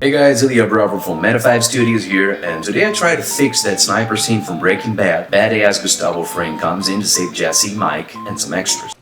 Hey guys, Ilya Bravo from Meta5 Studios here, and today I try to fix that sniper scene from Breaking Bad. Badass Gustavo Fring comes in to save Jesse, Mike, and some extras.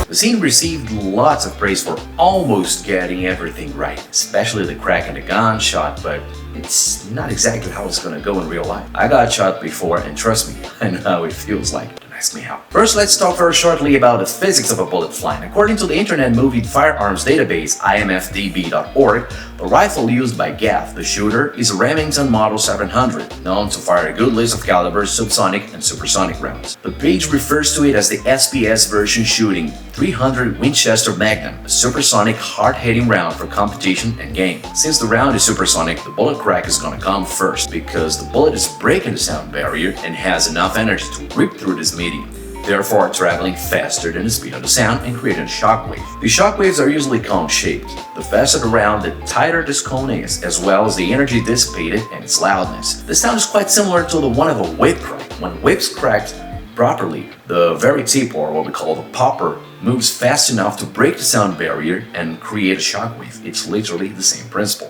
The scene received lots of praise for almost getting everything right, especially the crack and the gunshot, but it's not exactly how it's gonna go in real life. I got shot before, and trust me, I know how it feels like. Don't ask me how. First, let's talk very shortly about the physics of a bullet flying. According to the Internet Movie Firearms Database, imfdb.org, the rifle used by Gaff, the shooter, is a Remington Model 700, known to fire a good list of calibers, subsonic and supersonic rounds. The page refers to it as the SPS version shooting 300 Winchester Magnum, a supersonic, hard-hitting round for competition and game. Since the round is supersonic, the bullet crack is gonna come first, because the bullet is breaking the sound barrier and has enough energy to rip through this medium, therefore traveling faster than the speed of the sound and creating a shockwave. These shockwaves are usually cone-shaped. The faster the round, the tighter this cone is, as well as the energy dissipated and its loudness. The sound is quite similar to the one of a whip crack. When whips cracked properly, the very tip, or what we call the popper, moves fast enough to break the sound barrier and create a shockwave. It's literally the same principle.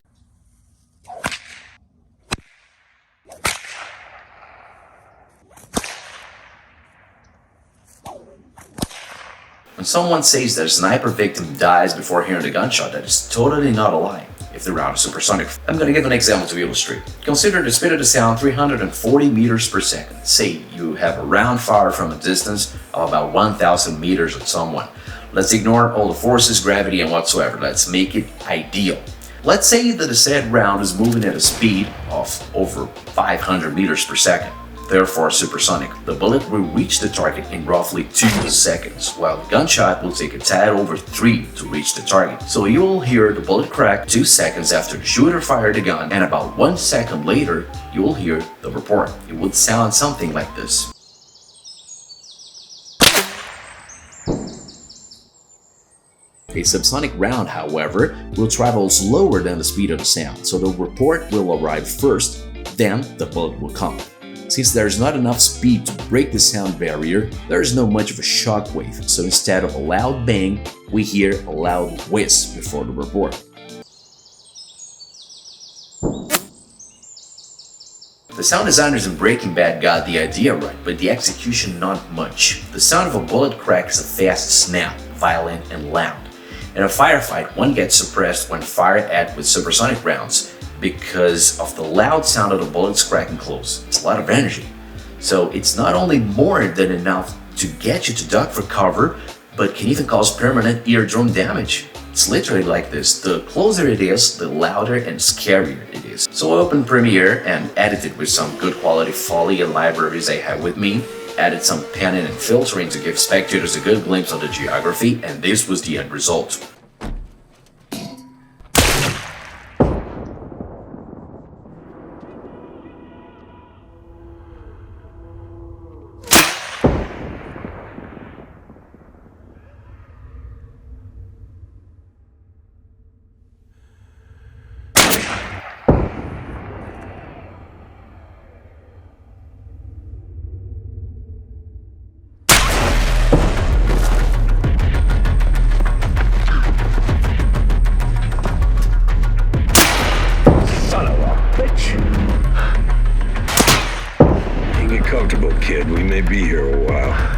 When someone says that a sniper victim dies before hearing the gunshot, that is totally not a lie. If the round is supersonic, I'm gonna give an example to illustrate. Consider the speed of the sound 340 meters per second. Say you have a round fired from a distance of about 1,000 meters at someone. Let's ignore all the forces, gravity, and whatsoever. Let's make it ideal. Let's say that the said round is moving at a speed of over 500 meters per second. Therefore supersonic. The bullet will reach the target in roughly 2 seconds, while the gunshot will take a tad over 3 to reach the target. So you will hear the bullet crack 2 seconds after the shooter fired the gun, and about 1 second later, you will hear the report. It would sound something like this. A subsonic round, however, will travel slower than the speed of the sound, so the report will arrive first, then the bullet will come. Since there's not enough speed to break the sound barrier, there's no much of a shock wave, so instead of a loud bang, we hear a loud whizz before the report. The sound designers in Breaking Bad got the idea right, but the execution not much. The sound of a bullet crack is a fast snap, violent and loud. In a firefight, one gets suppressed when fired at with supersonic rounds, because of the loud sound of the bullets cracking close. It's a lot of energy. So it's not only more than enough to get you to duck for cover, but can even cause permanent eardrum damage. It's literally like this. The closer it is, the louder and scarier it is. So I opened Premiere and edited with some good quality Foley and libraries I have with me, added some panning and filtering to give spectators a good glimpse of the geography, and this was the end result. Comfortable, kid. We may be here a while.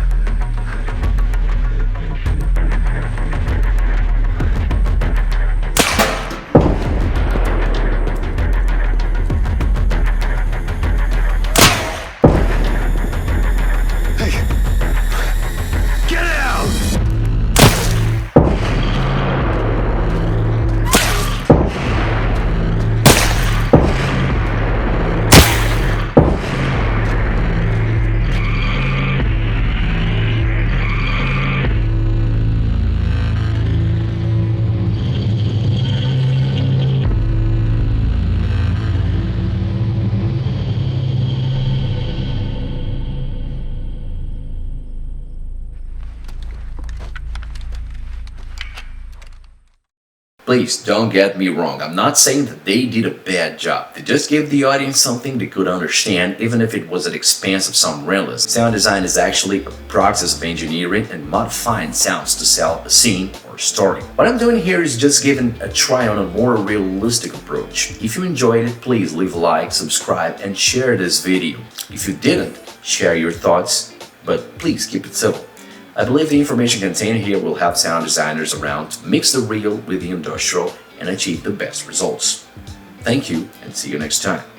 Please don't get me wrong, I'm not saying that they did a bad job. They just gave the audience something they could understand, even if it was at the expense of some realism. Sound design is actually a process of engineering and modifying sounds to sell a scene or story. What I'm doing here is just giving a try on a more realistic approach. If you enjoyed it, please leave a like, subscribe, and share this video. If you didn't, share your thoughts, but please keep it civil. I believe the information contained here will help sound designers around to mix the real with the industrial and achieve the best results. Thank you, and see you next time.